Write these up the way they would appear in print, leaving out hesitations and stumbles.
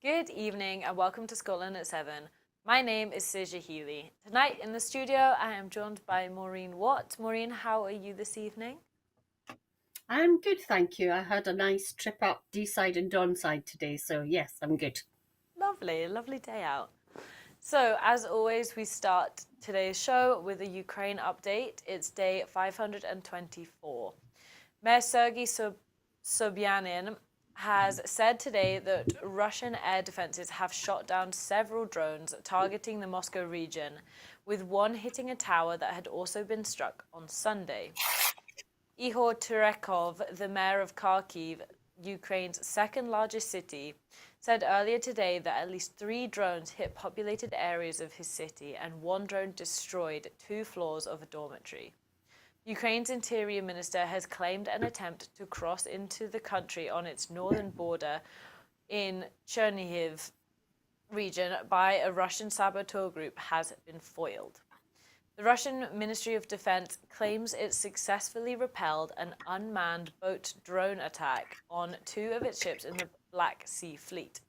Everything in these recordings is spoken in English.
Good evening and welcome to Scotland at 7. My name is Saoirse Healey. Tonight in the studio I am joined by Maureen Watt. Maureen, how are you this evening? I'm good, thank you. I had a nice trip up D-side and Donside today, so yes, I'm good. Lovely, lovely day out. So, as always, we start today's show with a Ukraine update. It's day 524. Mayor Sergei Sobyanin has said today that Russian air defenses have shot down several drones targeting the Moscow region, with one hitting a tower that had also been struck on Sunday. Ihor Terekov, the mayor of Kharkiv, Ukraine's second largest city, said earlier today that at least 3 drones hit populated areas of his city and one drone destroyed 2 floors of a dormitory. Ukraine's interior minister has claimed an attempt to cross into the country on its northern border in Chernihiv region by a Russian saboteur group has been foiled. The Russian Ministry of Defense claims it successfully repelled an unmanned boat drone attack on 2 of its ships in the Black Sea Fleet.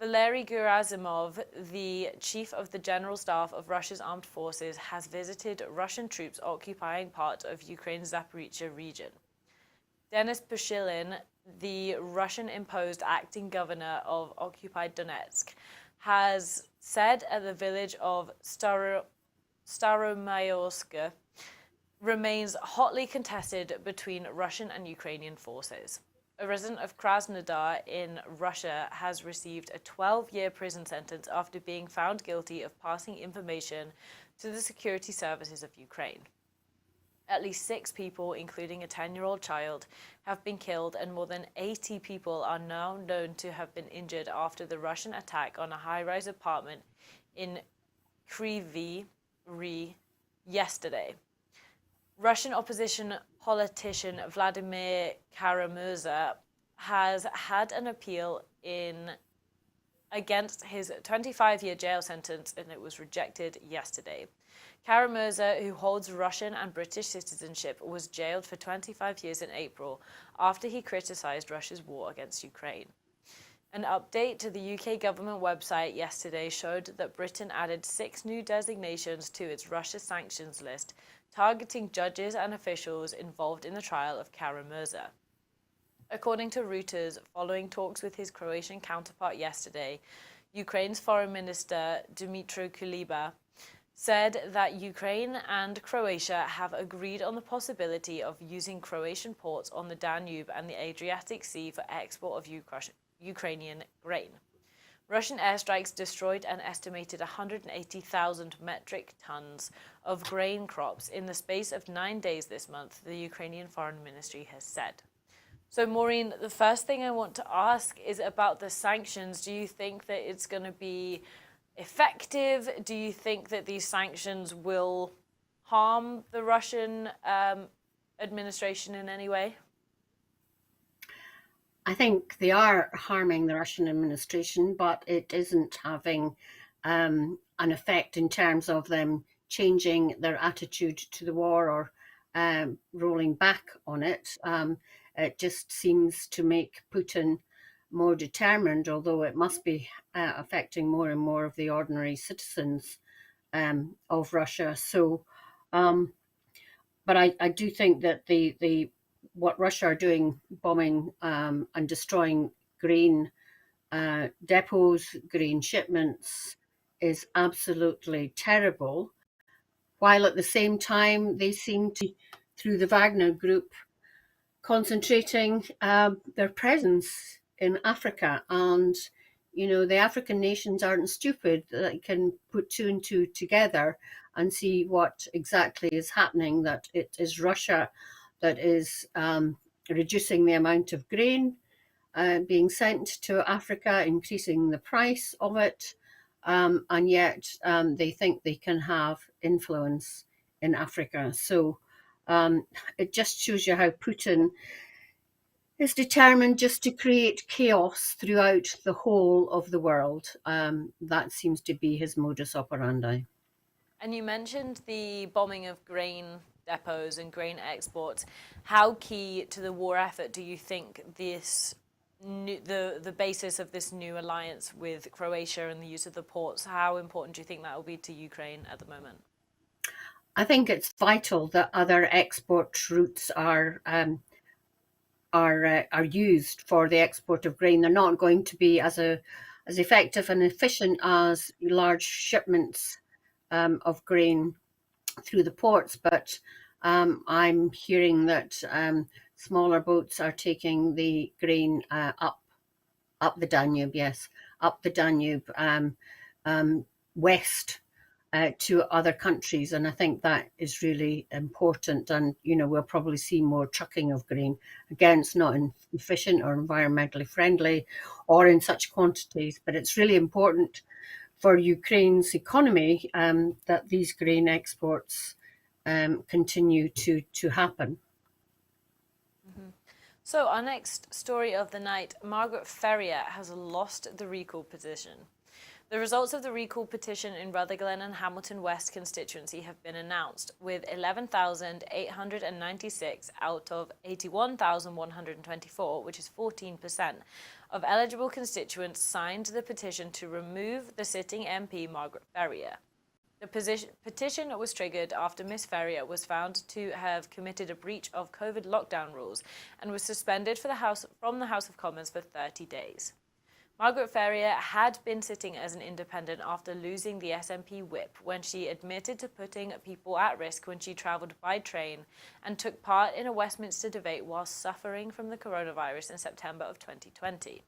Valery Gerasimov, the chief of the General Staff of Russia's armed forces, has visited Russian troops occupying part of Ukraine's Zaporizhzhia region. Denis Pushilin, the Russian-imposed acting governor of occupied Donetsk, has said at the village of Staromayorsk remains hotly contested between Russian and Ukrainian forces. A resident of Krasnodar in Russia has received a 12-year prison sentence after being found guilty of passing information to the security services of Ukraine. At least 6 people, including a 10-year-old child, have been killed and more than 80 people are now known to have been injured after the Russian attack on a high-rise apartment in Kryvyi Rih yesterday. Russian opposition politician Vladimir Kara-Murza has had an appeal against his 25-year jail sentence, and it was rejected yesterday. Kara-Murza, who holds Russian and British citizenship, was jailed for 25 years in April after he criticized Russia's war against Ukraine. An update to the UK government website yesterday showed that Britain added 6 new designations to its Russia sanctions list, targeting judges and officials involved in the trial of Kara-Murza. According to Reuters, following talks with his Croatian counterpart yesterday, Ukraine's Foreign Minister Dmytro Kuleba said that Ukraine and Croatia have agreed on the possibility of using Croatian ports on the Danube and the Adriatic Sea for export of Ukrainian grain. Russian airstrikes destroyed an estimated 180,000 metric tons of grain crops in the space of 9 days this month, the Ukrainian Foreign Ministry has said. So, Maureen, the first thing I want to ask is about the sanctions. Do you think that it's going to be effective? Do you think that these sanctions will harm the Russian administration in any way? I think they are harming the Russian administration, but it isn't having an effect in terms of them changing their attitude to the war or rolling back on it. It just seems to make Putin more determined, although it must be affecting more and more of the ordinary citizens of Russia. So, but I do think that the what Russia are doing, bombing and destroying grain depots, grain shipments, is absolutely terrible. While at the same time, they seem to, through the Wagner Group, concentrating their presence in Africa. And, you know, the African nations aren't stupid. They can put 2 and 2 together and see what exactly is happening, that it is Russia that is reducing the amount of grain being sent to Africa, increasing the price of it, and yet they think they can have influence in Africa. So it just shows you how Putin is determined just to create chaos throughout the whole of the world. That seems to be his modus operandi. And you mentioned the bombing of grain depots and grain exports. How key to the war effort do you think this the basis of this new alliance with Croatia and the use of the ports? How important do you think that will be to Ukraine at the moment? I think it's vital that other export routes are used for the export of grain. They're not going to be as effective and efficient as large shipments of grain through the ports, but I'm hearing that smaller boats are taking the grain up the Danube, yes, up the Danube, west to other countries, and I think that is really important. And we'll probably see more trucking of grain. Again, it's not efficient or environmentally friendly, or in such quantities, but it's really important for Ukraine's economy that these grain exports continue to happen. So our next story of the night, Margaret Ferrier has lost the recall petition. The results of the recall petition in Rutherglen and Hamilton West constituency have been announced, with 11,896 out of 81,124, which is 14%, of eligible constituents signed the petition to remove the sitting MP Margaret Ferrier. The petition was triggered after Miss Ferrier was found to have committed a breach of COVID lockdown rules and was suspended from the House of Commons for 30 days. Margaret Ferrier had been sitting as an independent after losing the SNP whip when she admitted to putting people at risk when she travelled by train and took part in a Westminster debate while suffering from the coronavirus in September of 2020.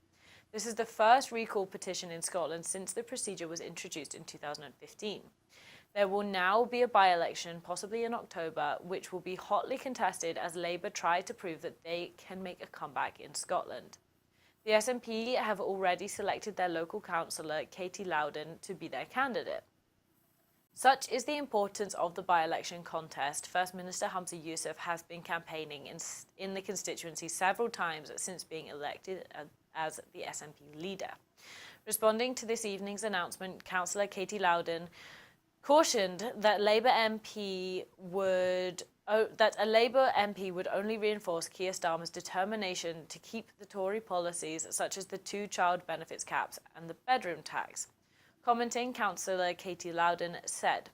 This is the first recall petition in Scotland since the procedure was introduced in 2015. There will now be a by-election, possibly in October, which will be hotly contested as Labour try to prove that they can make a comeback in Scotland. The SNP have already selected their local councillor, Katie Loudon, to be their candidate. Such is the importance of the by-election contest. First Minister Humza Yousaf has been campaigning in the constituency several times since being elected as the SNP leader. Responding to this evening's announcement, Councillor Katie Loudon cautioned that a Labour MP would only reinforce Keir Starmer's determination to keep the Tory policies such as the two-child benefits caps and the bedroom tax. Commenting, Councillor Katie Loudon said,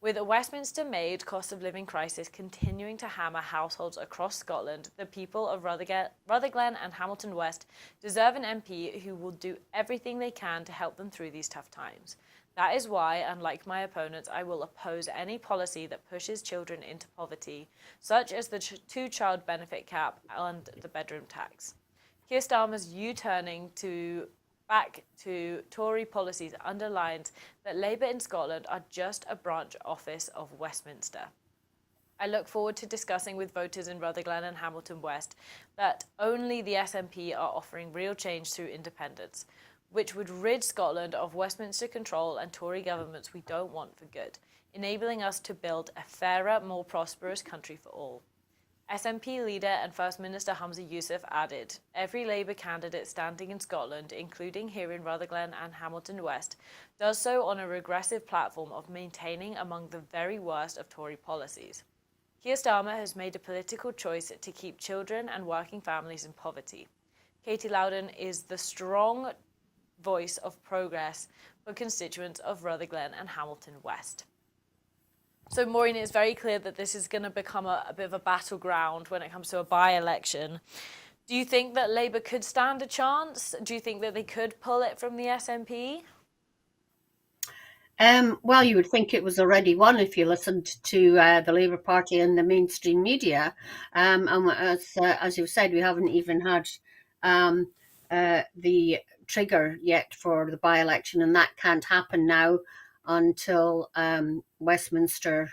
"With a Westminster-made cost of living crisis continuing to hammer households across Scotland, the people of Rutherglen and Hamilton West deserve an MP who will do everything they can to help them through these tough times. That is why, unlike my opponents, I will oppose any policy that pushes children into poverty, such as the two-child benefit cap and the bedroom tax." Keir Starmer's U-turning back to Tory policies underlines that Labour in Scotland are just a branch office of Westminster. I look forward to discussing with voters in Rutherglen and Hamilton West that only the SNP are offering real change through independence, which would rid Scotland of Westminster control and Tory governments we don't want for good, enabling us to build a fairer, more prosperous country for all. SNP leader and First Minister Humza Yousaf added, "Every Labour candidate standing in Scotland, including here in Rutherglen and Hamilton West, does so on a regressive platform of maintaining among the very worst of Tory policies. Keir Starmer has made a political choice to keep children and working families in poverty. Katie Loudon is the strong voice of progress for constituents of Rutherglen and Hamilton West." So, Maureen, it's very clear that this is going to become a bit of a battleground when it comes to a by-election. Do you think that Labour could stand a chance? Do you think that they could pull it from the SNP? Well, you would think it was already won if you listened to the Labour Party and the mainstream media. And as you said, we haven't even had the trigger yet for the by-election, and that can't happen now until Westminster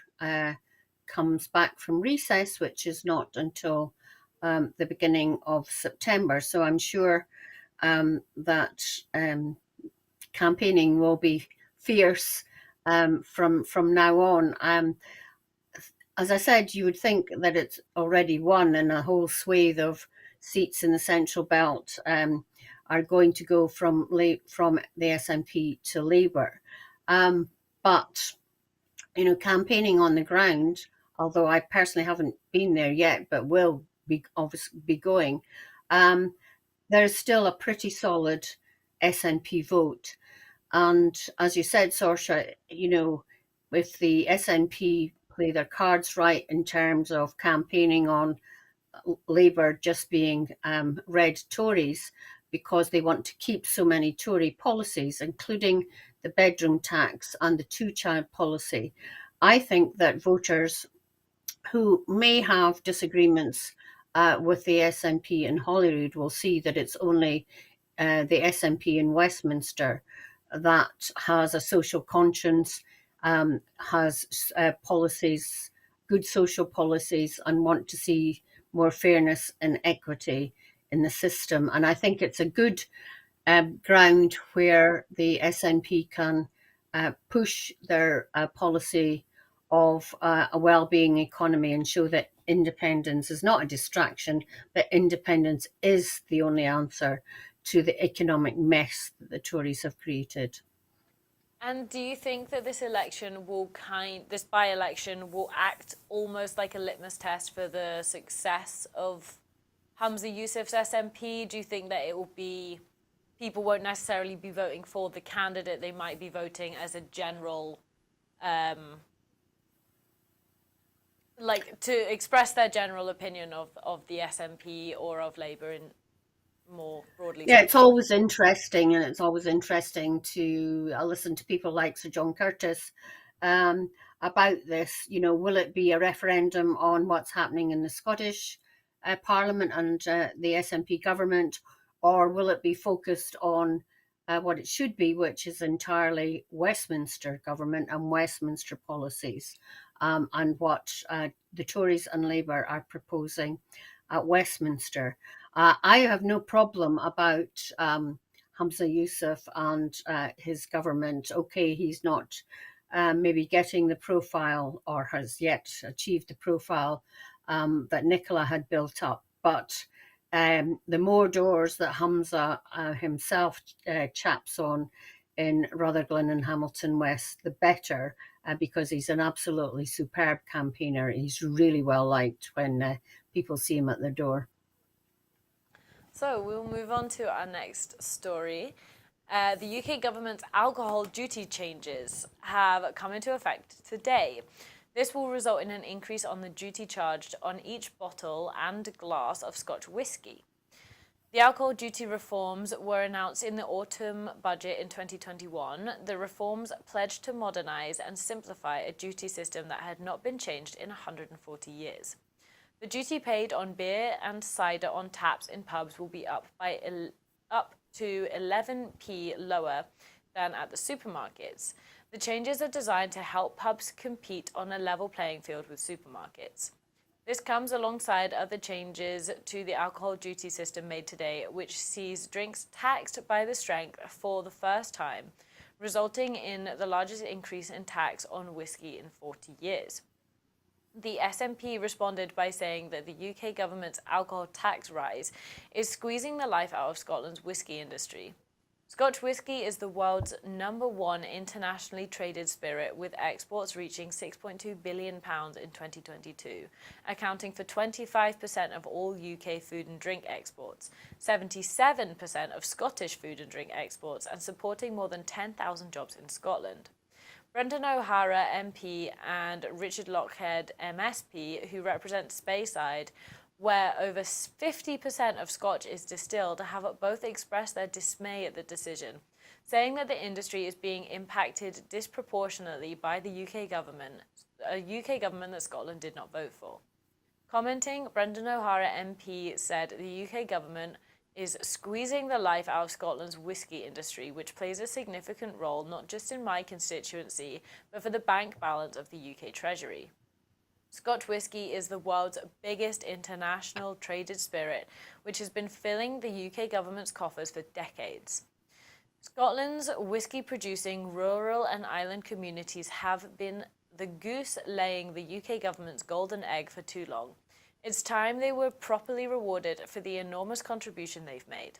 comes back from recess, which is not until the beginning of September. So I'm sure that campaigning will be fierce from now on. As I said, you would think that it's already won, and a whole swathe of seats in the Central Belt are going to go from the SNP to Labour. But, campaigning on the ground, although I personally haven't been there yet, but will be obviously be going, there's still a pretty solid SNP vote. And as you said, Saoirse, if the SNP play their cards right in terms of campaigning on Labour just being red Tories because they want to keep so many Tory policies, including the bedroom tax and the two-child policy, I think that voters who may have disagreements with the SNP in Holyrood will see that it's only the SNP in Westminster that has a social conscience, has policies, good social policies, and want to see more fairness and equity in the system. And I think it's a good ground where the SNP can push their policy of a well-being economy and show that independence is not a distraction, but independence is the only answer to the economic mess that the Tories have created. And do you think that this election this by-election will act almost like a litmus test for the success of Hamza Yousaf's SNP? Do you think that it will be, people won't necessarily be voting for the candidate, they might be voting as a general, like to express their general opinion of the SNP or of Labour in more broadly? Yeah, it's always interesting, and it's always interesting to listen to people like Sir John Curtis about this. Will it be a referendum on what's happening in the Scottish Parliament and the SNP government, or will it be focused on what it should be, which is entirely Westminster government and Westminster policies, and what the Tories and Labour are proposing at Westminster? I have no problem about Hamza Yousaf and his government. Okay, he's not maybe getting the profile or has yet achieved the profile that Nicola had built up, but the more doors that Hamza himself chaps on in Rutherglen and Hamilton West, the better, because he's an absolutely superb campaigner. He's really well liked when people see him at the door. So we'll move on to our next story. The UK government's alcohol duty changes have come into effect today. This will result in an increase on the duty charged on each bottle and glass of Scotch whisky. The alcohol duty reforms were announced in the autumn budget in 2021. The reforms pledged to modernise and simplify a duty system that had not been changed in 140 years. The duty paid on beer and cider on taps in pubs will be up to 11p lower than at the supermarkets. The changes are designed to help pubs compete on a level playing field with supermarkets. This comes alongside other changes to the alcohol duty system made today, which sees drinks taxed by the strength for the first time, resulting in the largest increase in tax on whisky in 40 years. The SNP responded by saying that the UK government's alcohol tax rise is squeezing the life out of Scotland's whisky industry. Scotch whisky is the world's #1 internationally traded spirit, with exports reaching £6.2 billion in 2022, accounting for 25% of all UK food and drink exports, 77% of Scottish food and drink exports, and supporting more than 10,000 jobs in Scotland. Brendan O'Hara MP and Richard Lochhead MSP, who represent Speyside, where over 50% of Scotch is distilled, have both expressed their dismay at the decision, saying that the industry is being impacted disproportionately by the UK government, a UK government that Scotland did not vote for. Commenting, Brendan O'Hara MP said the UK government is squeezing the life out of Scotland's whisky industry, which plays a significant role not just in my constituency, but for the bank balance of the UK Treasury. Scotch whisky is the world's biggest international traded spirit, which has been filling the UK government's coffers for decades. Scotland's whisky-producing rural and island communities have been the goose laying the UK government's golden egg for too long. It's time they were properly rewarded for the enormous contribution they've made.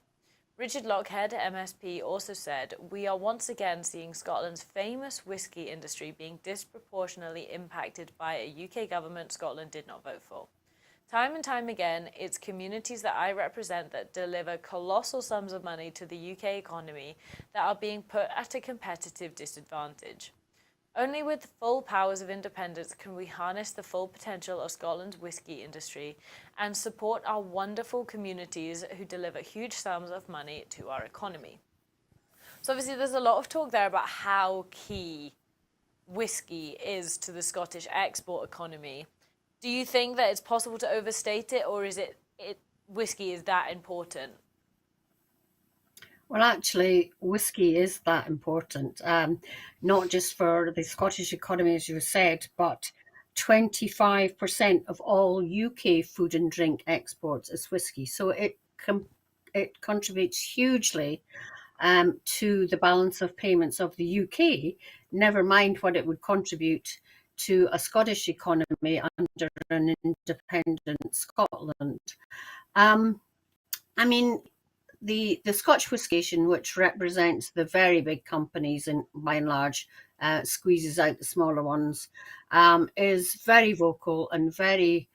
Richard Lochhead, MSP, also said, "We are once again seeing Scotland's famous whisky industry being disproportionately impacted by a UK government Scotland did not vote for. Time and time again, it's communities that I represent that deliver colossal sums of money to the UK economy that are being put at a competitive disadvantage. Only with the full powers of independence can we harness the full potential of Scotland's whisky industry and support our wonderful communities who deliver huge sums of money to our economy. So obviously there's a lot of talk there about how key whisky is to the Scottish export economy. Do you think that it's possible to overstate it, or is it whisky is that important? Well, actually, whisky is that important, not just for the Scottish economy, as you said, but 25% of all UK food and drink exports is whisky. So it contributes hugely to the balance of payments of the UK, never mind what it would contribute to a Scottish economy under an independent Scotland. Um, I mean, the Scotch Whisky Association, which represents the very big companies and by and large squeezes out the smaller ones, is very vocal and very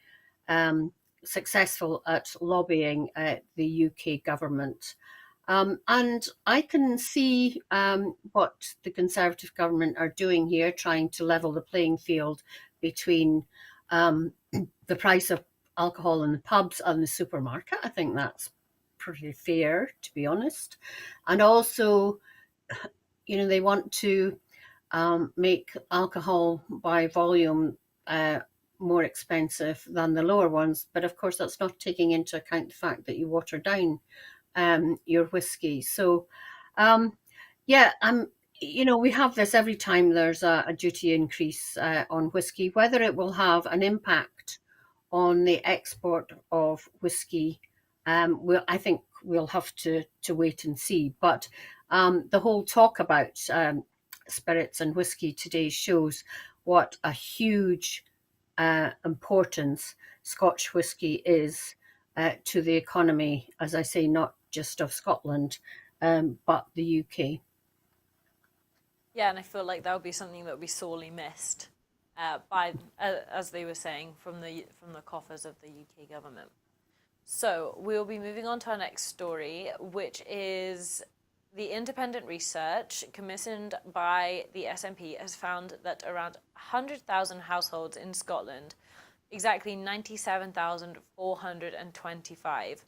successful at lobbying the UK government. And I can see what the Conservative government are doing here, trying to level the playing field between the price of alcohol in the pubs and the supermarket. I think that's pretty fair, to be honest. And also, they want to make alcohol by volume more expensive than the lower ones. But of course, that's not taking into account the fact that you water down your whiskey. So, yeah, we have this every time there's a duty increase on whiskey. Whether it will have an impact on the export of whiskey, I think we'll have to wait and see. But the whole talk about spirits and whiskey today shows what a huge importance Scotch whiskey is to the economy, as I say, not just of Scotland, but the UK. Yeah, and I feel like that would be something that would be sorely missed by, as they were saying, from the coffers of the UK government. So we'll be moving on to our next story, which is the independent research commissioned by the SNP has found that around 100,000 households in Scotland, exactly 97,425,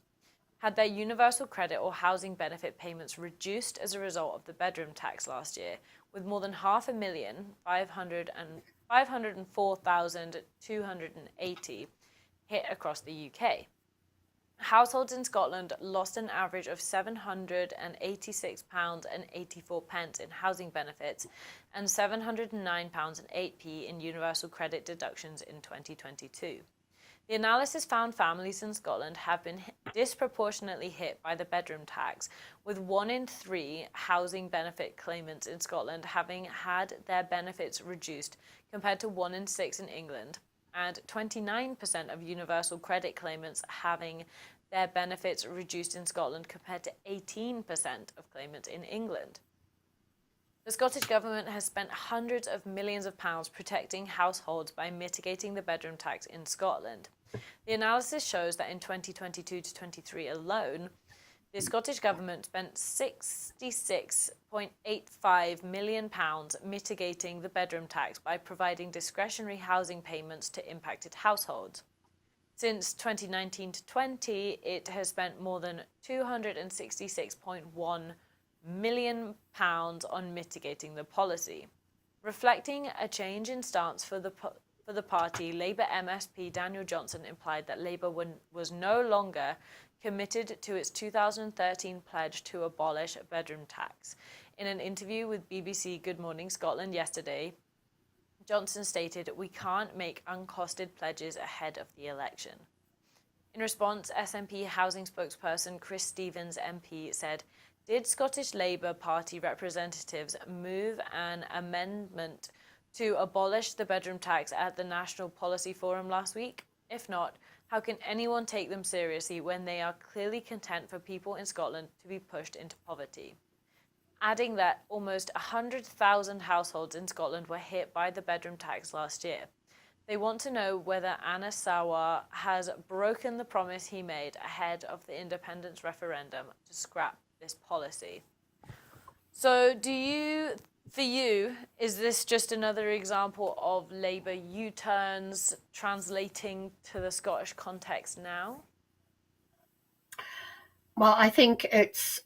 had their universal credit or housing benefit payments reduced as a result of the bedroom tax last year, with more than 504,280 hit across the UK. Households in Scotland lost an average of £786.84 in housing benefits and £709.08 in universal credit deductions in 2022. The analysis found families in Scotland have been disproportionately hit by the bedroom tax, with 1 in 3 housing benefit claimants in Scotland having had their benefits reduced compared to 1 in 6 in England, and 29% of universal credit claimants having their benefits reduced in Scotland compared to 18% of claimants in England. The Scottish Government has spent hundreds of millions of pounds protecting households by mitigating the bedroom tax in Scotland. The analysis shows that in 2022 to 23 alone, the Scottish Government spent £66.85 million mitigating the bedroom tax by providing discretionary housing payments to impacted households. Since 2019 to 20, it has spent more than £266.1 million on mitigating the policy. Reflecting a change in stance for the party, Labour MSP Daniel Johnson implied that Labour was no longer committed to its 2013 pledge to abolish a bedroom tax. In an interview with BBC Good Morning Scotland yesterday, Johnson stated, "We can't make uncosted pledges ahead of the election." In response, SNP housing spokesperson Chris Stevens MP said, "Did Scottish Labour Party representatives move an amendment to abolish the bedroom tax at the National Policy Forum last week? If not, how can anyone take them seriously when they are clearly content for people in Scotland to be pushed into poverty?" Adding that almost 100,000 households in Scotland were hit by the bedroom tax last year. They want to know whether Anna Sawar has broken the promise he made ahead of the independence referendum to scrap this policy. So for you, is this just another example of Labour U-turns translating to the Scottish context now? Well, I think it's,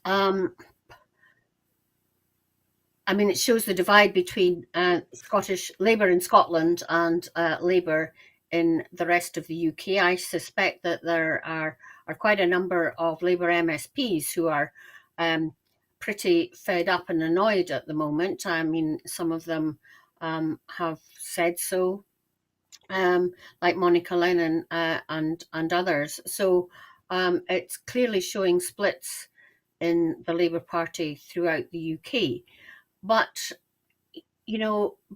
it shows the divide between Scottish Labour in Scotland and Labour in the rest of the UK. I suspect that there are quite a number of Labour MSPs who are pretty fed up and annoyed at the moment. I mean, some of them have said so, like Monica Lennon and others. So it's clearly showing splits in the Labour Party throughout the UK. But,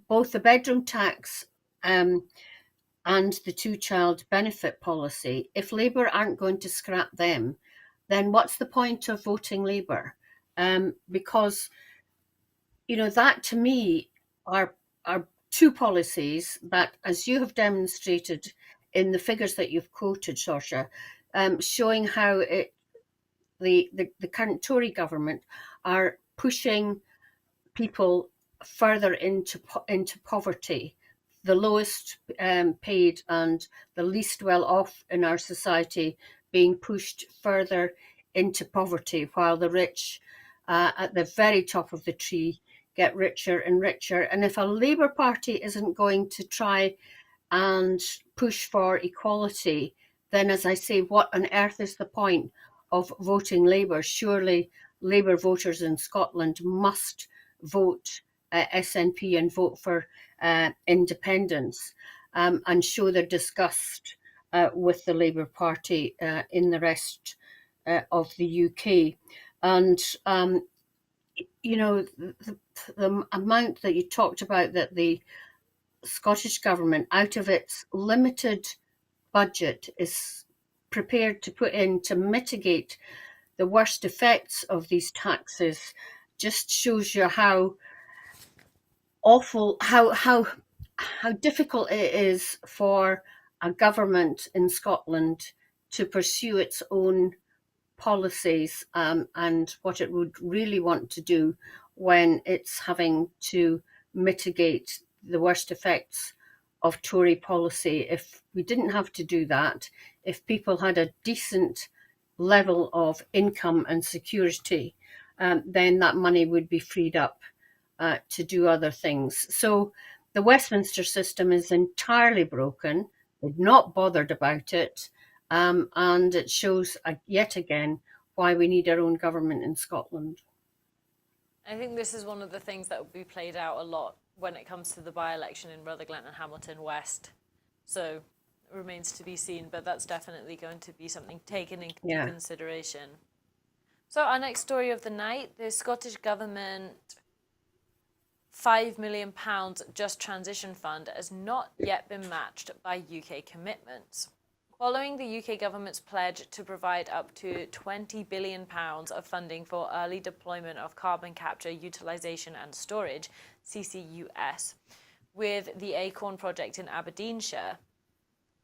both the bedroom tax and the two-child benefit policy, if Labour aren't going to scrap them, then what's the point of voting Labour? Because, that to me are two policies that, as you have demonstrated in the figures that you've quoted, Saoirse, showing how the current Tory government are pushing people further into poverty, the lowest paid and the least well off in our society being pushed further into poverty, while the rich at the very top of the tree get richer and richer. And if a Labour Party isn't going to try and push for equality, then, as I say, what on earth is the point of voting Labour? Surely Labour voters in Scotland must vote SNP and vote for independence and show their disgust with the Labour Party in the rest of the UK. And, the amount that you talked about that the Scottish Government, out of its limited budget, is prepared to put in to mitigate the worst effects of these taxes, just shows you how awful, how difficult it is for a government in Scotland to pursue its own policies and what it would really want to do when it's having to mitigate the worst effects of Tory policy. If we didn't have to do that, if people had a decent level of income and security, then that money would be freed up to do other things. So the Westminster system is entirely broken. They've not bothered about it. And it shows yet again why we need our own government in Scotland. I think this is one of the things that will be played out a lot when it comes to the by-election in Rutherglen and Hamilton West. So it remains to be seen, but that's definitely going to be something taken into consideration. So our next story of the night, the Scottish Government £5 million Just Transition Fund has not yet been matched by UK commitments. Following the UK government's pledge to provide up to £20 billion of funding for early deployment of carbon capture, utilisation and storage, CCUS, with the Acorn project in Aberdeenshire,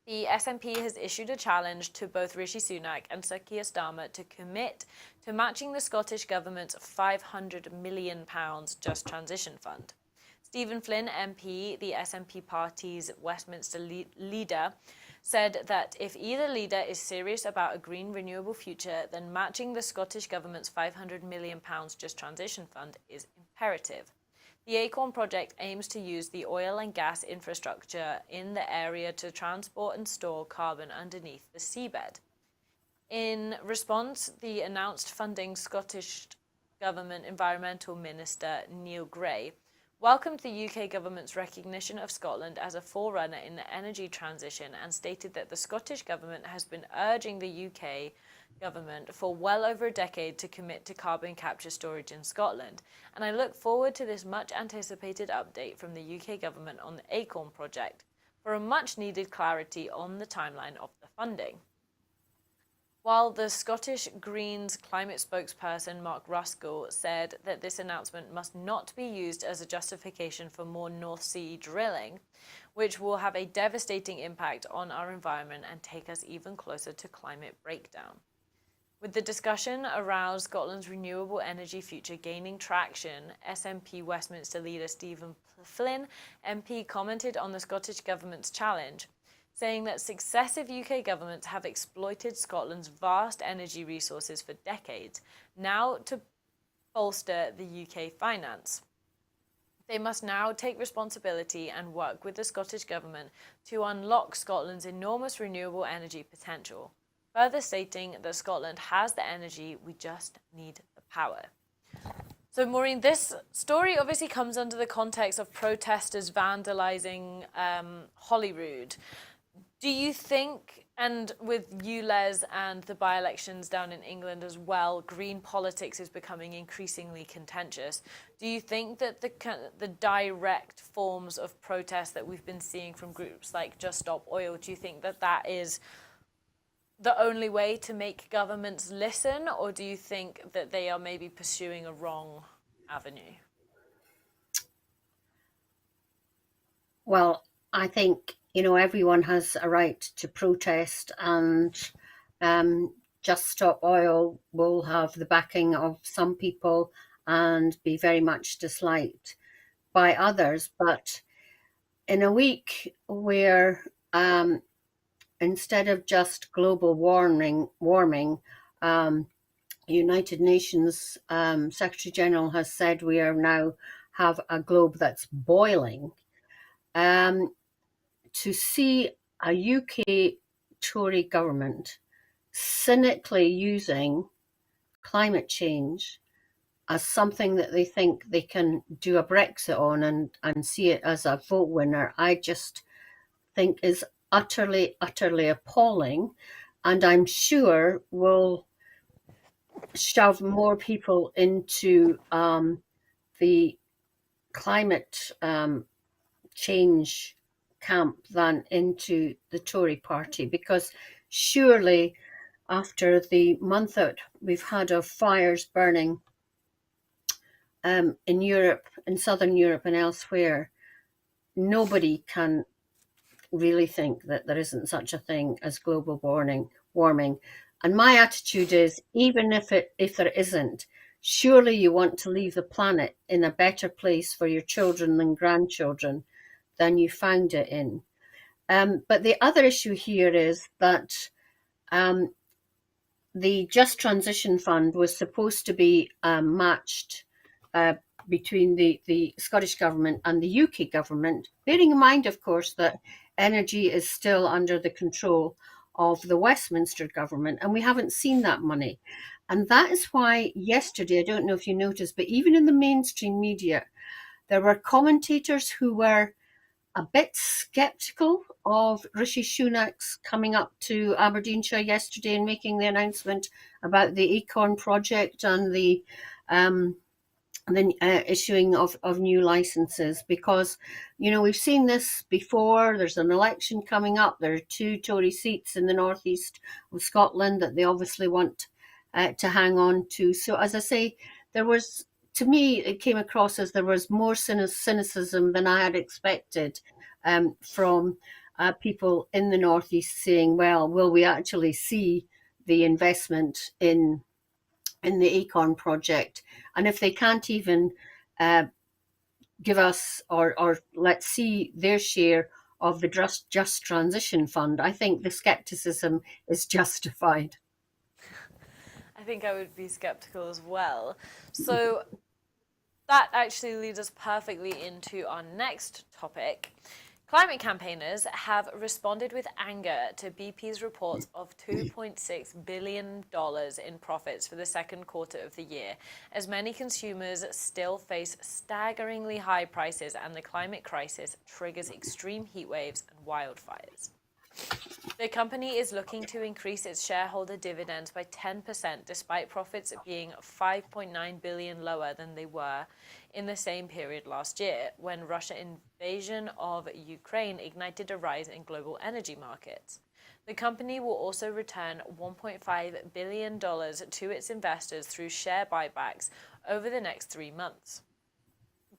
the SNP has issued a challenge to both Rishi Sunak and Sir Keir Starmer to commit to matching the Scottish Government's £500 million Just Transition Fund. Stephen Flynn, MP, the SNP party's Westminster leader, said that if either leader is serious about a green renewable future, then matching the Scottish Government's £500 million Just Transition Fund is imperative. The Acorn project aims to use the oil and gas infrastructure in the area to transport and store carbon underneath the seabed. In response, the announced funding Scottish Government Environmental Minister Neil Gray welcomed the UK government's recognition of Scotland as a forerunner in the energy transition and stated that the Scottish government has been urging the UK government for well over a decade to commit to carbon capture storage in Scotland, and I look forward to this much anticipated update from the UK government on the Acorn project for a much needed clarity on the timeline of the funding. while the Scottish Greens climate spokesperson Mark Ruskell said that this announcement must not be used as a justification for more North Sea drilling, which will have a devastating impact on our environment and take us even closer to climate breakdown. With the discussion around Scotland's renewable energy future gaining traction, SNP Westminster leader Stephen Flynn MP commented on the Scottish Government's challenge, saying that successive UK governments have exploited Scotland's vast energy resources for decades, now to bolster the UK finance. They must now take responsibility and work with the Scottish Government to unlock Scotland's enormous renewable energy potential, further stating that Scotland has the energy, we just need the power. So, Maureen, this story obviously comes under the context of protesters vandalising Holyrood. Do you think, and with ULEZ and the by-elections down in England as well, green politics is becoming increasingly contentious. Do you think that the direct forms of protest that we've been seeing from groups like Just Stop Oil, do you think that that is the only way to make governments listen, or do you think that they are maybe pursuing a wrong avenue? Well, I think, everyone has a right to protest, and Just Stop Oil will have the backing of some people and be very much disliked by others. But in a week where instead of just global warming, United Nations Secretary General has said we are now have a globe that's boiling. To see a UK Tory government cynically using climate change as something that they think they can do a Brexit on and see it as a vote winner, I just think is utterly, utterly appalling. And I'm sure will shove more people into the climate change camp than into the Tory party, because surely after the month that we've had of fires burning in Europe, in southern Europe and elsewhere, nobody can really think that there isn't such a thing as global warming. And my attitude is, even if there isn't, surely you want to leave the planet in a better place for your children and grandchildren than you found it in. But the other issue here is that the Just Transition Fund was supposed to be matched between the Scottish Government and the UK Government, bearing in mind, of course, that energy is still under the control of the Westminster Government, and we haven't seen that money. And that is why yesterday, I don't know if you noticed, but even in the mainstream media, there were commentators who were a bit sceptical of Rishi Sunak's coming up to Aberdeenshire yesterday and making the announcement about the Acorn project and the issuing of new licenses, because we've seen this before. There's an election coming up. There are 2 Tory seats in the northeast of Scotland that they obviously want to hang on to. So as I say, to me, it came across as there was more cynicism than I had expected from people in the northeast saying, well, will we actually see the investment in the Acorn project? And if they can't even give us or let's see their share of the Just Transition Fund, I think the scepticism is justified. I think I would be skeptical as well. So that actually leads us perfectly into our next topic. Climate campaigners have responded with anger to BP's reports of $2.6 billion in profits for the second quarter of the year, as many consumers still face staggeringly high prices and the climate crisis triggers extreme heat waves and wildfires. The company is looking to increase its shareholder dividends by 10%, despite profits being $5.9 billion lower than they were in the same period last year, when Russia's invasion of Ukraine ignited a rise in global energy markets. The company will also return $1.5 billion to its investors through share buybacks over the next 3 months.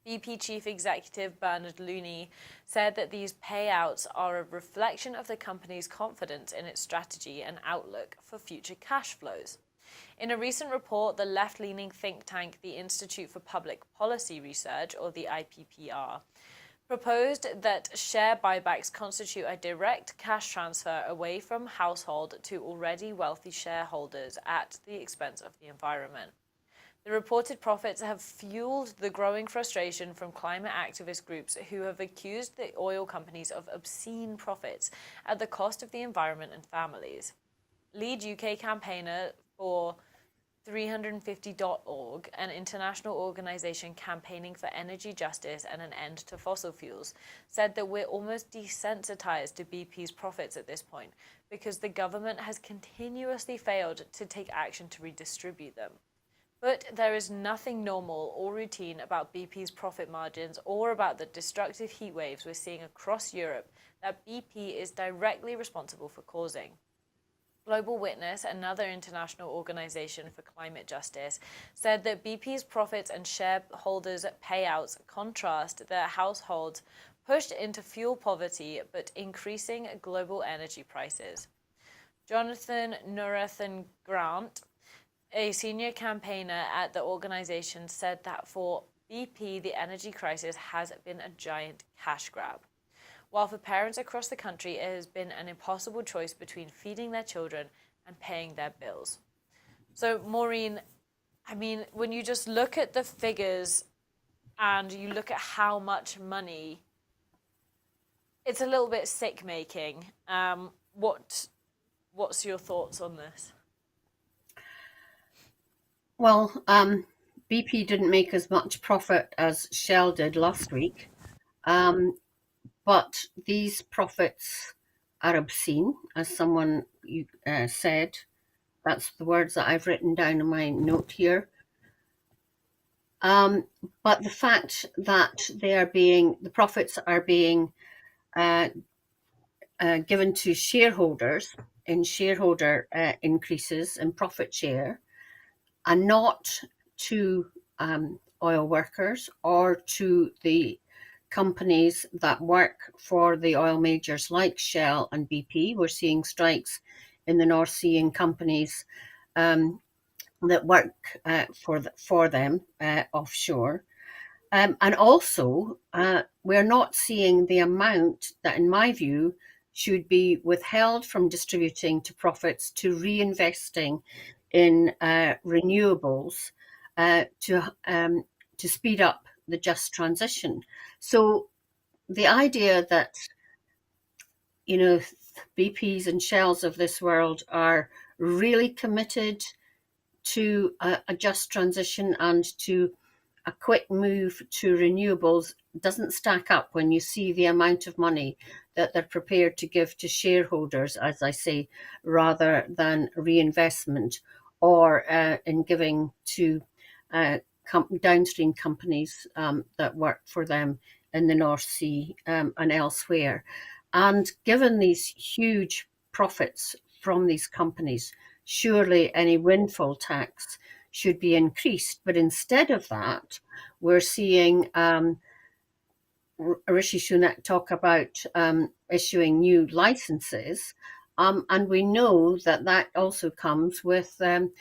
BP Chief Executive Bernard Looney said that these payouts are a reflection of the company's confidence in its strategy and outlook for future cash flows. In a recent report, the left-leaning think tank, the Institute for Public Policy Research, or the IPPR, proposed that share buybacks constitute a direct cash transfer away from household to already wealthy shareholders at the expense of the environment. The reported profits have fueled the growing frustration from climate activist groups who have accused the oil companies of obscene profits at the cost of the environment and families. Lead UK campaigner for 350.org, an international organisation campaigning for energy justice and an end to fossil fuels, said that we're almost desensitised to BP's profits at this point because the government has continuously failed to take action to redistribute them. But there is nothing normal or routine about BP's profit margins or about the destructive heat waves we're seeing across Europe that BP is directly responsible for causing. Global Witness, another international organisation for climate justice, said that BP's profits and shareholders' payouts contrast their households pushed into fuel poverty but increasing global energy prices. Jonathan Nurathan Grant, a senior campaigner at the organisation, said that for BP, the energy crisis has been a giant cash grab. While for parents across the country, it has been an impossible choice between feeding their children and paying their bills. So, Maureen, I mean, when you just look at the figures and you look at how much money, it's a little bit sick-making. What's your thoughts on this? Well, BP didn't make as much profit as Shell did last week, but these profits are obscene, as someone said. That's the words that I've written down in my note here. But the fact that the profits are being given to shareholders in shareholder increases in profit share, and not to oil workers or to the companies that work for the oil majors like Shell and BP. We're seeing strikes in the North Sea in companies that work for them offshore. And also, we're not seeing the amount that, in my view, should be withheld from distributing to profits to reinvesting in renewables to speed up the just transition. So the idea that, you know, BPs and Shells of this world are really committed to a just transition and to a quick move to renewables doesn't stack up when you see the amount of money that they're prepared to give to shareholders, as I say, rather than reinvestment or in giving to downstream companies that work for them in the North Sea and elsewhere. And given these huge profits from these companies, surely any windfall tax should be increased. But instead of that, we're seeing Rishi Sunak talk about issuing new licenses. And we know that that also comes with them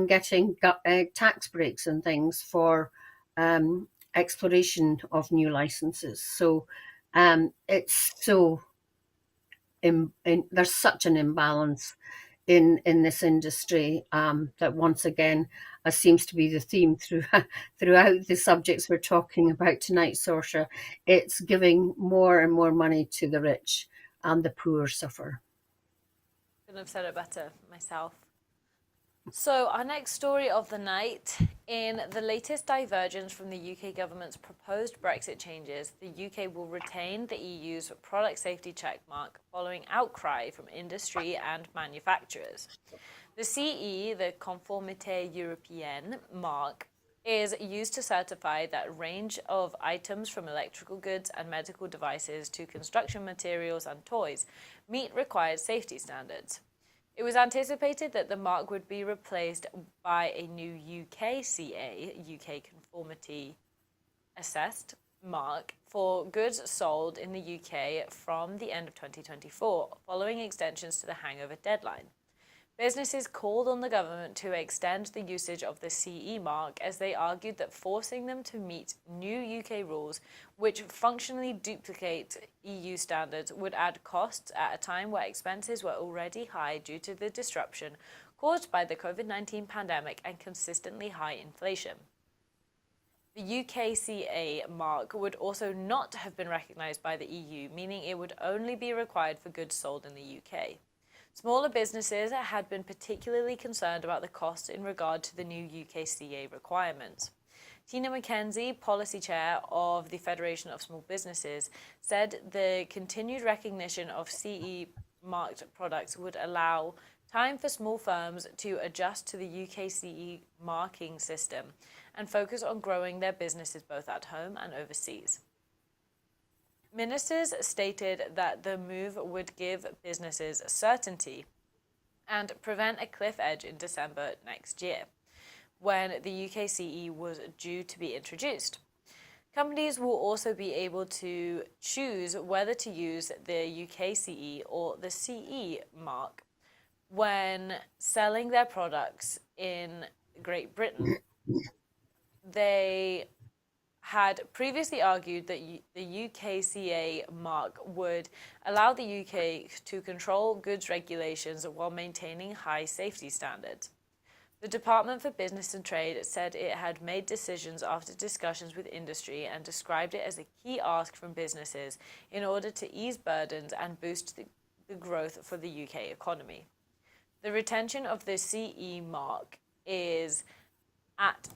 getting tax breaks and things for exploration of new licenses. So it's so there's such an imbalance in this industry that once again seems to be the theme throughout the subjects we're talking about tonight, Saoirse. It's giving more and more money to the rich and the poor suffer. Couldn't have said it better myself. So our next story of the night, in the latest divergence from the UK government's proposed Brexit changes, the UK will retain the EU's product safety checkmark following outcry from industry and manufacturers. The CE, the Conformité Européenne mark, is used to certify that a range of items from electrical goods and medical devices to construction materials and toys meet required safety standards. It was anticipated that the mark would be replaced by a new UKCA, UK Conformity Assessed mark, for goods sold in the UK from the end of 2024, following extensions to the hangover deadline. Businesses called on the government to extend the usage of the CE mark, as they argued that forcing them to meet new UK rules, which functionally duplicate EU standards, would add costs at a time where expenses were already high due to the disruption caused by the COVID-19 pandemic and consistently high inflation. The UKCA mark would also not have been recognised by the EU, meaning it would only be required for goods sold in the UK. Smaller businesses had been particularly concerned about the costs in regard to the new UKCA requirements. Tina McKenzie, policy chair of the Federation of Small Businesses, said the continued recognition of CE marked products would allow time for small firms to adjust to the UKCE marking system and focus on growing their businesses both at home and overseas. Ministers stated that the move would give businesses certainty and prevent a cliff edge in December next year, when the UKCE was due to be introduced. Companies will also be able to choose whether to use the UKCE or the CE mark when selling their products in Great Britain. They had previously argued that the UKCA mark would allow the UK to control goods regulations while maintaining high safety standards. The Department for Business and Trade said it had made decisions after discussions with industry and described it as a key ask from businesses in order to ease burdens and boost the growth for the UK economy. The retention of the CE mark is at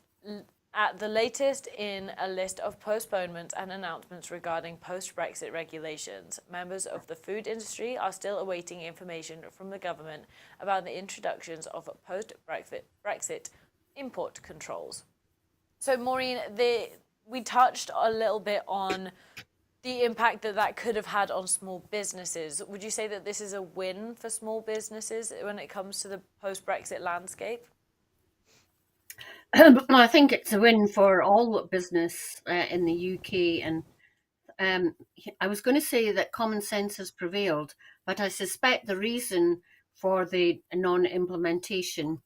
the latest in a list of postponements and announcements regarding post-Brexit regulations. Members of the food industry are still awaiting information from the government about the introductions of post-Brexit import controls. So, Maureen, we touched a little bit on the impact that could have had on small businesses. Would you say that this is a win for small businesses when it comes to the post-Brexit landscape? I think it's a win for all business in the UK, and I was going to say that common sense has prevailed, but I suspect the reason for the non-implementation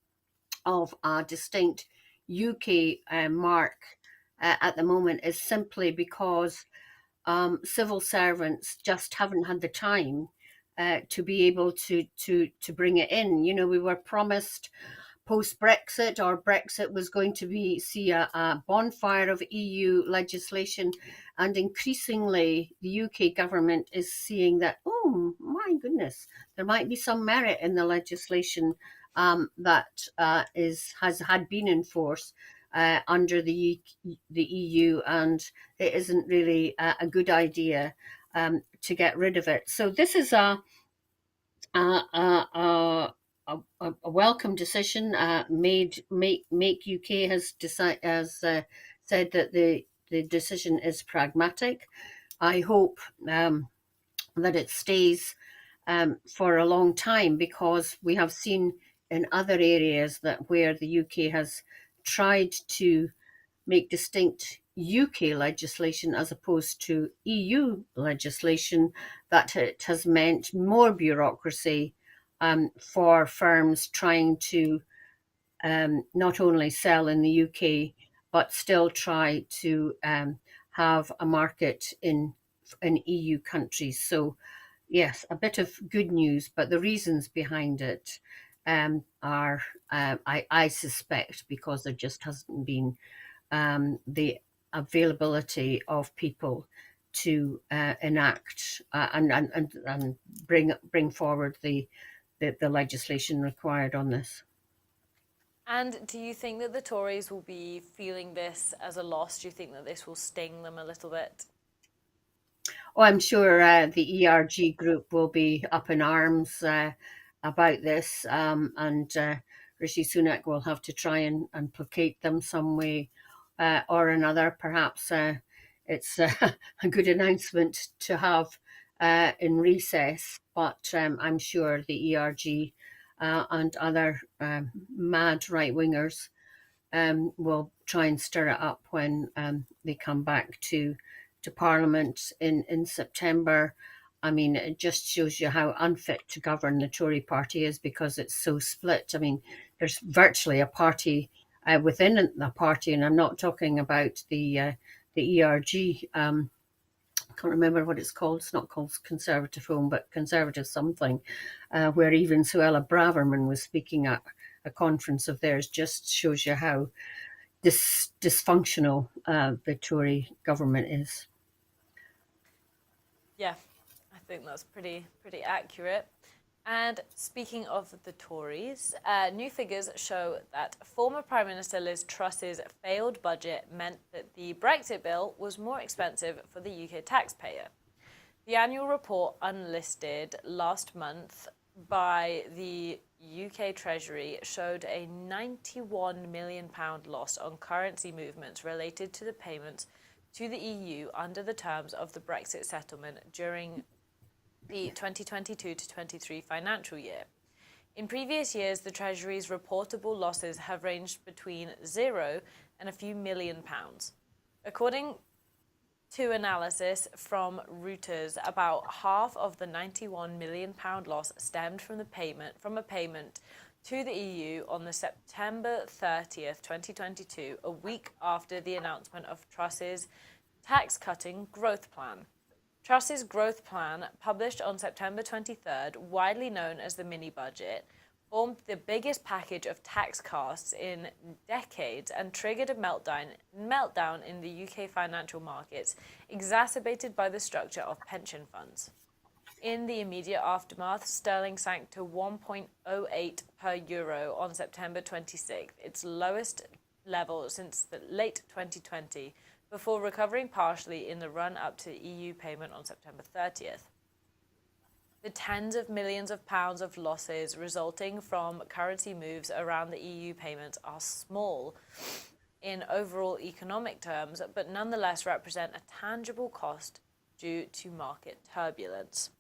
of a distinct UK mark at the moment is simply because civil servants just haven't had the time to be able to bring it in. You know, we were promised post-Brexit, or Brexit was going to see a bonfire of EU legislation, and increasingly the UK government is seeing that, oh my goodness, there might be some merit in the legislation that had been in force under the EU, and it isn't really a good idea to get rid of it. So this is a welcome decision. Make UK has said that the decision is pragmatic. I hope that it stays for a long time, because we have seen in other areas that where the UK has tried to make distinct UK legislation as opposed to EU legislation, that it has meant more bureaucracy for firms trying to not only sell in the UK, but still try to have a market in EU countries. So yes, a bit of good news, but the reasons behind it are, I suspect, because there just hasn't been the availability of people to enact and bring forward the legislation required on this. And do you think that the Tories will be feeling this as a loss? Do you think that this will sting them a little bit? Oh, I'm sure the ERG group will be up in arms about this, and Rishi Sunak will have to try and placate them some way or another. Perhaps it's a good announcement to have in recess, but I'm sure the ERG and other mad right-wingers will try and stir it up when they come back to Parliament in September. I mean, it just shows you how unfit to govern the Tory party is, because it's so split. I mean, there's virtually a party within the party, and I'm not talking about the ERG. I can't remember what it's called. It's not called Conservative Home, but Conservative something, where even Suella Braverman was speaking at a conference of theirs. Just shows you how dysfunctional the Tory government is. Yeah, I think that's pretty accurate. And speaking of the Tories, new figures show that former Prime Minister Liz Truss's failed budget meant that the Brexit bill was more expensive for the UK taxpayer. The annual report unlisted last month by the UK Treasury showed a £91 million loss on currency movements related to the payments to the EU under the terms of the Brexit settlement during the 2022 to 23 financial year. In previous years, the Treasury's reportable losses have ranged between £0 and a few £1,000,000. According to analysis from Reuters, about half of the £91 million loss stemmed from a payment to the EU on the September 30th, 2022, a week after the announcement of Truss's tax-cutting growth plan. Truss's growth plan, published on September 23rd, widely known as the mini-budget, formed the biggest package of tax cuts in decades and triggered a meltdown in the UK financial markets, exacerbated by the structure of pension funds. In the immediate aftermath, sterling sank to 1.08 per euro on September 26th, its lowest level since the late 2020, before recovering partially in the run-up to EU payment on September 30th. The tens of millions of pounds of losses resulting from currency moves around the EU payments are small in overall economic terms, but nonetheless represent a tangible cost due to market turbulence.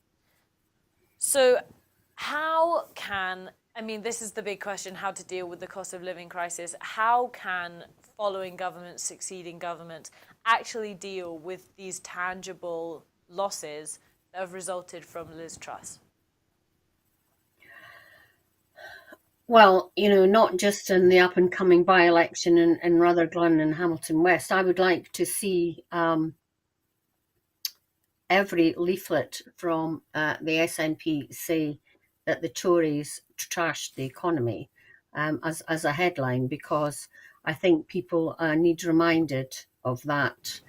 So this is the big question, how to deal with the cost of living crisis. How can following governments, succeeding governments, actually deal with these tangible losses that have resulted from Liz Truss? Well, not just in the up-and-coming by-election in Rutherglen and Hamilton West. I would like to see every leaflet from the SNP say that the Tories trashed the economy as a headline, because I think people need reminded of that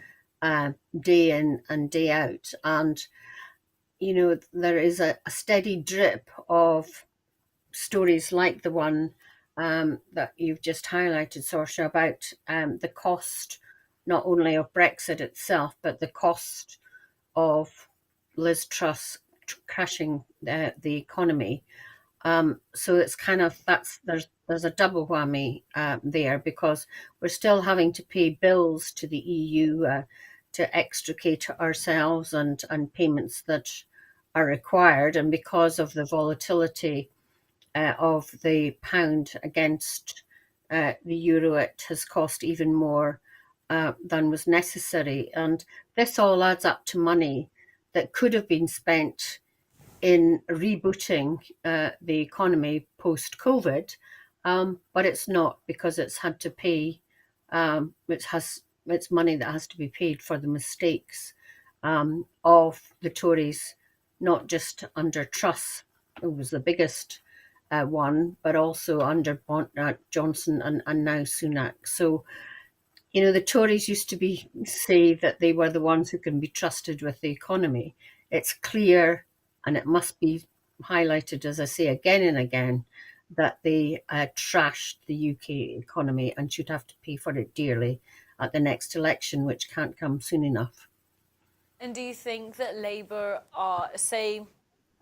day in and day out. And, there is a steady drip of stories like the one that you've just highlighted, Saoirse, about the cost not only of Brexit itself, but the cost of Liz Truss crashing the economy. So it's kind of there's a double whammy there, because we're still having to pay bills to the EU to extricate ourselves and payments that are required, and because of the volatility of the pound against the euro, it has cost even more than was necessary. And this all adds up to money that could have been spent in rebooting the economy post-COVID, but it's not, because it's had to pay, it's money that has to be paid for the mistakes of the Tories, not just under Truss, who was the biggest one, but also under Johnson and now Sunak. So, the Tories used to say that they were the ones who can be trusted with the economy. It's clear, and it must be highlighted, as I say again and again, that they trashed the UK economy and should have to pay for it dearly at the next election, which can't come soon enough. And do you think that Labour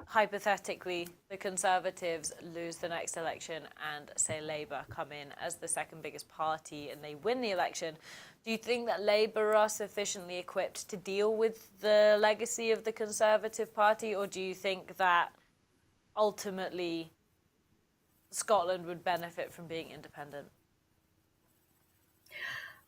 hypothetically the Conservatives lose the next election and say Labour come in as the second biggest party and they win the election, do you think that Labour are sufficiently equipped to deal with the legacy of the Conservative Party, or do you think that ultimately Scotland would benefit from being independent?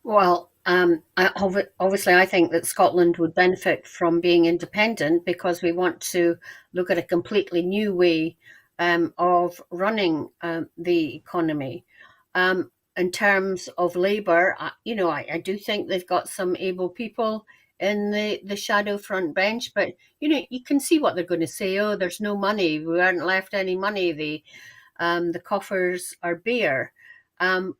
Well, obviously, I think that Scotland would benefit from being independent because we want to look at a completely new way of running the economy. In terms of Labour, I do think they've got some able people in the shadow front bench, but you can see what they're going to say. Oh, there's no money. We haven't left any money. The coffers are bare. Um,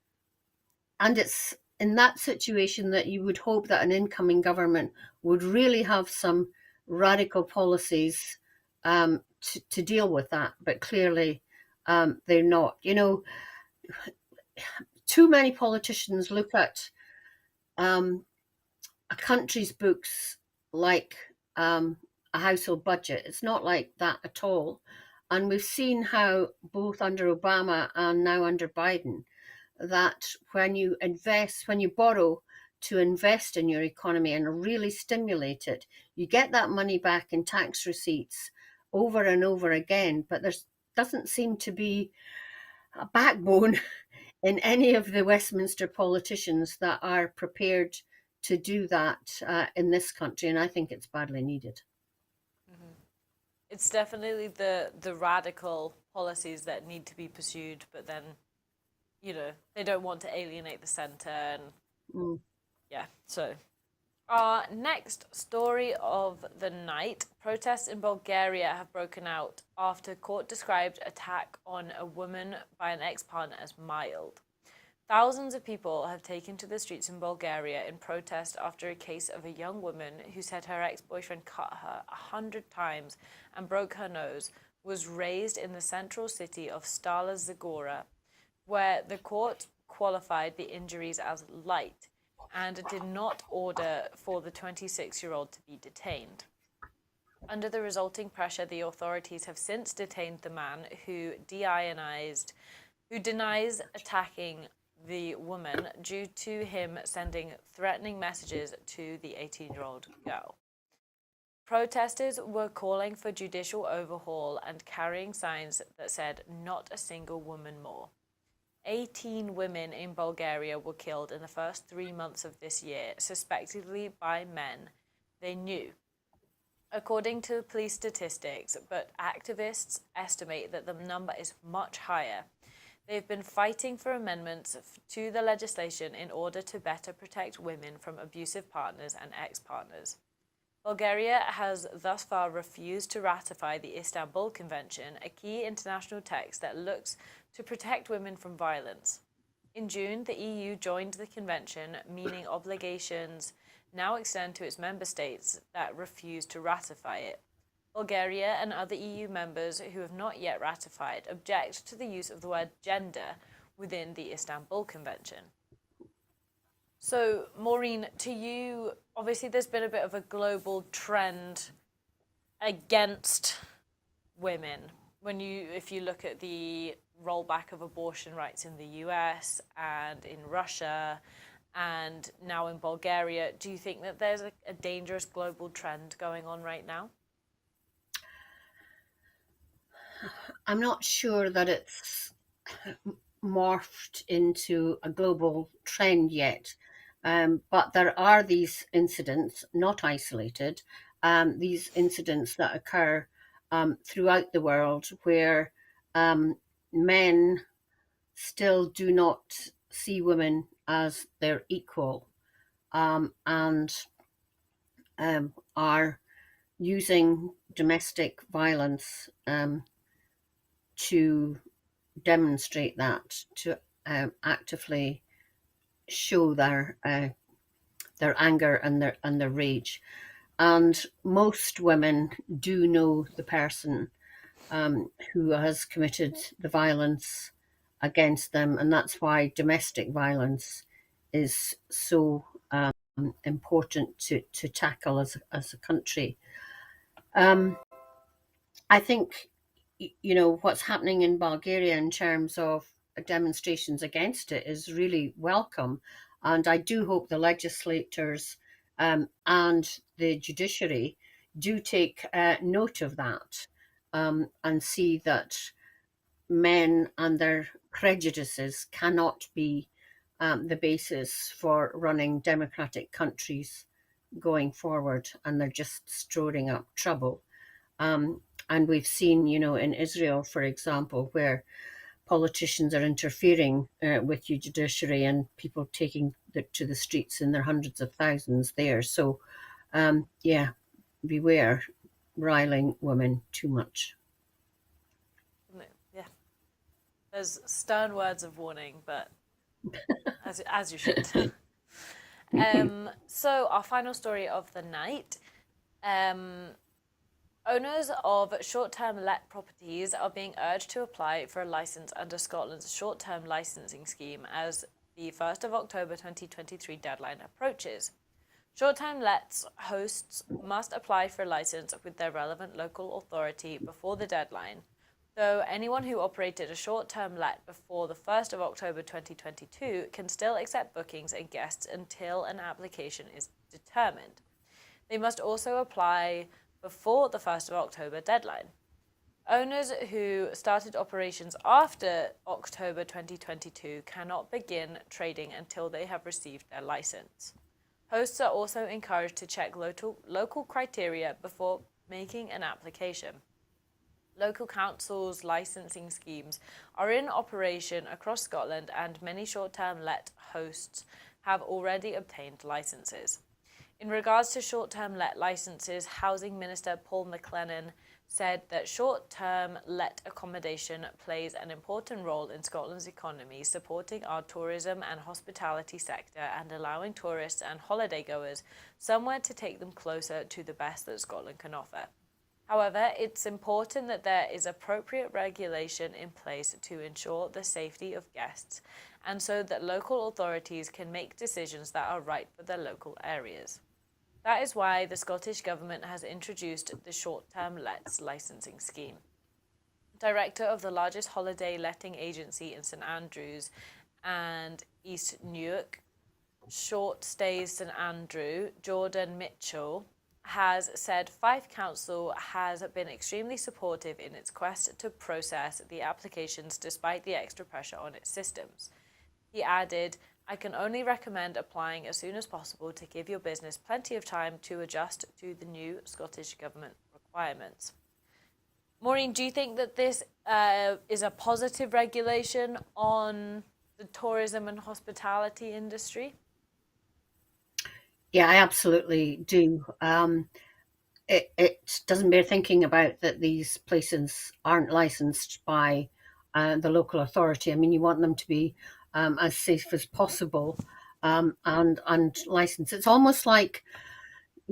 and it's in that situation that you would hope that an incoming government would really have some radical policies to deal with that. But clearly, they're not. Too many politicians look at a country's books like a household budget. It's not like that at all. And we've seen how both under Obama and now under Biden, that when you invest, when you borrow to invest in your economy and really stimulate it, you get that money back in tax receipts over and over again. But there doesn't seem to be a backbone in any of the Westminster politicians that are prepared to do that in this country. And I think it's badly needed. Mm-hmm. It's definitely the radical policies that need to be pursued, but then they don't want to alienate the centre, and yeah. So our next story of the night: protests in Bulgaria have broken out after court described attack on a woman by an ex-partner as mild. Thousands of people have taken to the streets in Bulgaria in protest after a case of a young woman who said her ex-boyfriend cut her 100 times and broke her nose was raised in the central city of Stara Zagora, where the court qualified the injuries as light and did not order for the 26-year-old to be detained. Under the resulting pressure, the authorities have since detained the man who denies attacking the woman due to him sending threatening messages to the 18-year-old girl. Protesters were calling for judicial overhaul and carrying signs that said, "Not a single woman more." 18 women in Bulgaria were killed in the first 3 months of this year, suspectedly by men they knew, according to police statistics, but activists estimate that the number is much higher. They've been fighting for amendments to the legislation in order to better protect women from abusive partners and ex-partners. Bulgaria has thus far refused to ratify the Istanbul Convention, a key international text that looks to protect women from violence. In June, the EU joined the convention, meaning obligations now extend to its member states that refuse to ratify it. Bulgaria and other EU members who have not yet ratified object to the use of the word gender within the Istanbul Convention. So, Maureen, to you, obviously there's been a bit of a global trend against women. If you look at the rollback of abortion rights in the US and in Russia and now in Bulgaria, do you think that there's a dangerous global trend going on right now? I'm not sure that it's morphed into a global trend yet, but there are these incidents, not isolated, these incidents that occur throughout the world where men still do not see women as their equal, and are using domestic violence to demonstrate that, to actively show their anger and their rage. And most women do know the person who has committed the violence against them, and that's why domestic violence is so important to tackle as a country. I think, what's happening in Bulgaria in terms of demonstrations against it is really welcome. And I do hope the legislators and the judiciary do take note of that, and see that men and their prejudices cannot be the basis for running democratic countries going forward, and they're just storing up trouble. Um, and we've seen, in Israel, for example, where politicians are interfering with the judiciary and people taking to the streets in their hundreds of thousands there. So, yeah, beware riling women too much. Yeah, there's stern words of warning, but as you should. So our final story of the night. Um, Owners of short-term let properties are being urged to apply for a license under Scotland's short-term licensing scheme as the 1st of October 2023 deadline approaches. Short-term lets hosts must apply for a license with their relevant local authority before the deadline, though anyone who operated a short-term let before the 1st of October 2022 can still accept bookings and guests until an application is determined. They must also apply before the 1st of October deadline. Owners who started operations after October 2022 cannot begin trading until they have received their license. Hosts are also encouraged to check local criteria before making an application. Local councils' licensing schemes are in operation across Scotland, and many short-term let hosts have already obtained licenses. In regards to short-term let licenses, Housing Minister Paul McLennan said that short-term let accommodation plays an important role in Scotland's economy, supporting our tourism and hospitality sector and allowing tourists and holidaygoers somewhere to take them closer to the best that Scotland can offer. However, it's important that there is appropriate regulation in place to ensure the safety of guests, and so that local authorities can make decisions that are right for their local areas. That is why the Scottish Government has introduced the short-term lets licensing scheme. Director of the largest holiday letting agency in St Andrews and East Newark, Short Stays St Andrew, Jordan Mitchell, has said Fife Council has been extremely supportive in its quest to process the applications despite the extra pressure on its systems. He added, "I can only recommend applying as soon as possible to give your business plenty of time to adjust to the new Scottish Government requirements." Maureen, do you think that this is a positive regulation on the tourism and hospitality industry? Yeah, I absolutely do. It doesn't bear thinking about that these places aren't licensed by the local authority. I mean, you want them to be as safe as possible, and licensed. It's almost like,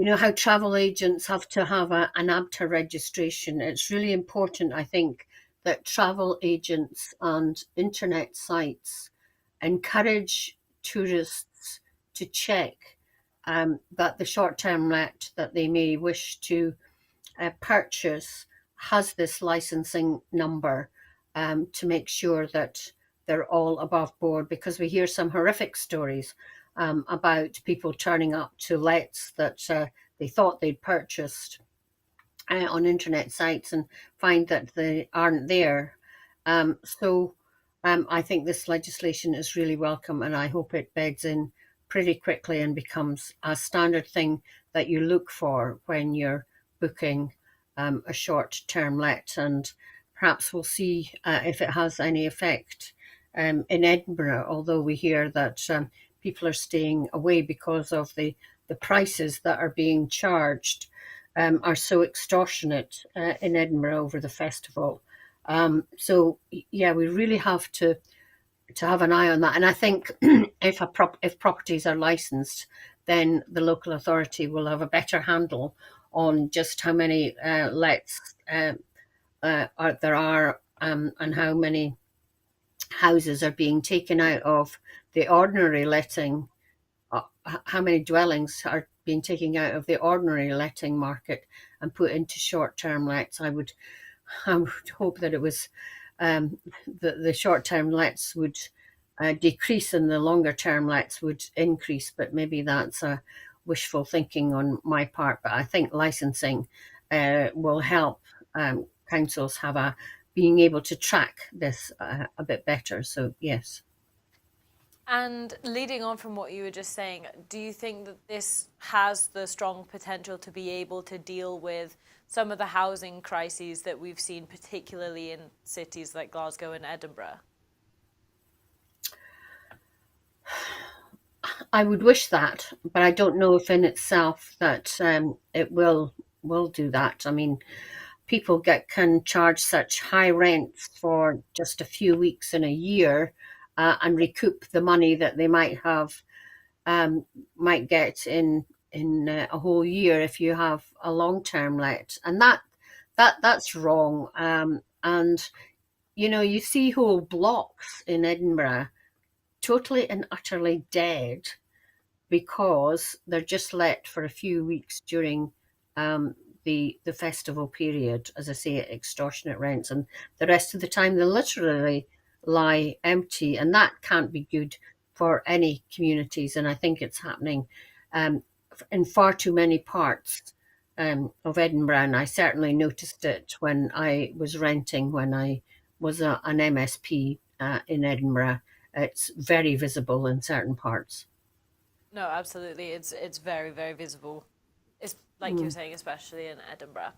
how travel agents have to have an ABTA registration. It's really important, I think, that travel agents and internet sites encourage tourists to check that the short-term let that they may wish to purchase has this licensing number, to make sure that they're all above board, because we hear some horrific stories about people turning up to lets that they thought they'd purchased on internet sites and find that they aren't there. So I think this legislation is really welcome, and I hope it beds in pretty quickly and becomes a standard thing that you look for when you're booking a short-term let. And perhaps we'll see if it has any effect in Edinburgh, although we hear that people are staying away because of the prices that are being charged are so extortionate in Edinburgh over the festival. So yeah, we really have to have an eye on that. And I think if properties are licensed, then the local authority will have a better handle on just how many lets there are, and how many houses are being taken out of the ordinary letting, how many dwellings are being taken out of the ordinary letting market and put into short-term lets. I would I would hope that it was the short-term lets would decrease and the longer-term lets would increase, but maybe that's a wishful thinking on my part. But I think licensing will help councils have being able to track this a bit better. So yes. And leading on from what you were just saying, do you think that this has the strong potential to be able to deal with some of the housing crises that we've seen, particularly in cities like Glasgow and Edinburgh? I would wish that, but I don't know if in itself that it will do that. I mean, people can charge such high rents for just a few weeks in a year and recoup the money that they might get in a whole year if you have a long term let, and that's wrong. And you see whole blocks in Edinburgh totally and utterly dead because they're just let for a few weeks during the festival period, as I say, at extortionate rents, and the rest of the time they literally lie empty, and that can't be good for any communities. And I think it's happening in far too many parts of Edinburgh, and I certainly noticed it when I was renting when I was an MSP in Edinburgh. It's very visible in certain parts. No, absolutely. It's very, very visible. It's like you're saying, especially in Edinburgh.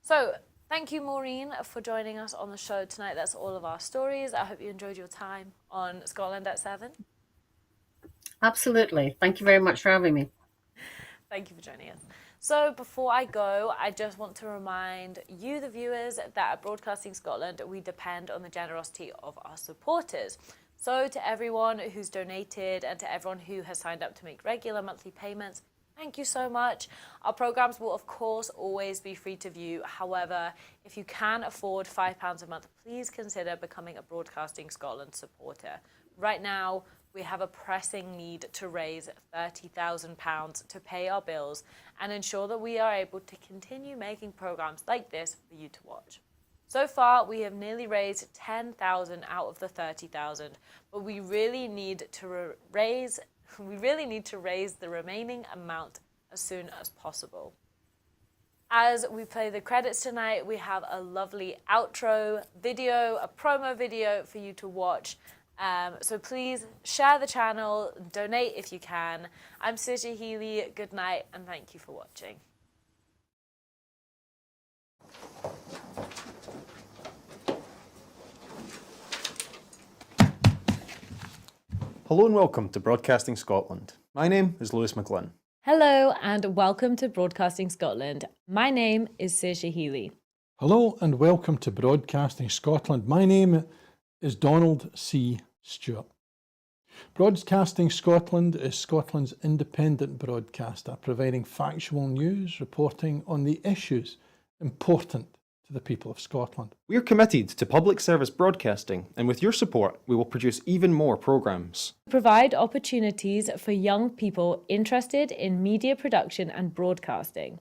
So thank you, Maureen, for joining us on the show tonight. That's all of our stories. I hope you enjoyed your time on Scotland at 7. Absolutely. Thank you very much for having me. Thank you for joining us. So before I go, I just want to remind you, the viewers, that at Broadcasting Scotland, we depend on the generosity of our supporters. So to everyone who's donated and to everyone who has signed up to make regular monthly payments, thank you so much. Our programmes will, of course, always be free to view. However, if you can afford £5 a month, please consider becoming a Broadcasting Scotland supporter. Right now, we have a pressing need to raise £30,000 to pay our bills and ensure that we are able to continue making programmes like this for you to watch. So far, we have nearly raised 10,000 out of the 30,000, but we really need to raise the remaining amount as soon as possible. As we play the credits tonight, we have a lovely outro video, a promo video for you to watch. So please share the channel, donate if you can. I'm Saoirse Healey. Good night, and thank you for watching. Hello and welcome to Broadcasting Scotland. My name is Lewis McGlynn. Hello and welcome to Broadcasting Scotland. My name is Saoirse Healey. Hello and welcome to Broadcasting Scotland. My name is Donald C. Stewart. Broadcasting Scotland is Scotland's independent broadcaster, providing factual news, reporting on the issues important to the people of Scotland. We are committed to public service broadcasting, and with your support, we will produce even more programmes. Provide opportunities for young people interested in media production and broadcasting,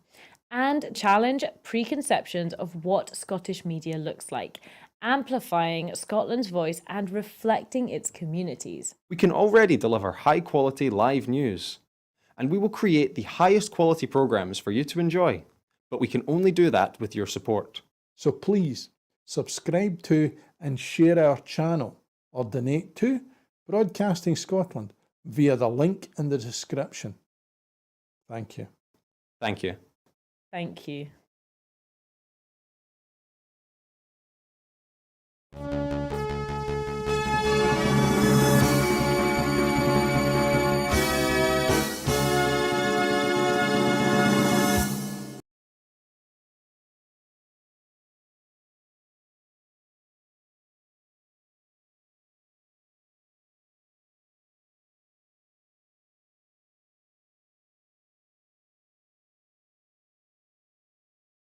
and challenge preconceptions of what Scottish media looks like, amplifying Scotland's voice and reflecting its communities. We can already deliver high-quality live news, and we will create the highest quality programmes for you to enjoy, but we can only do that with your support. So please subscribe to and share our channel or donate to Broadcasting Scotland via the link in the description. Thank you. Thank you. Thank you.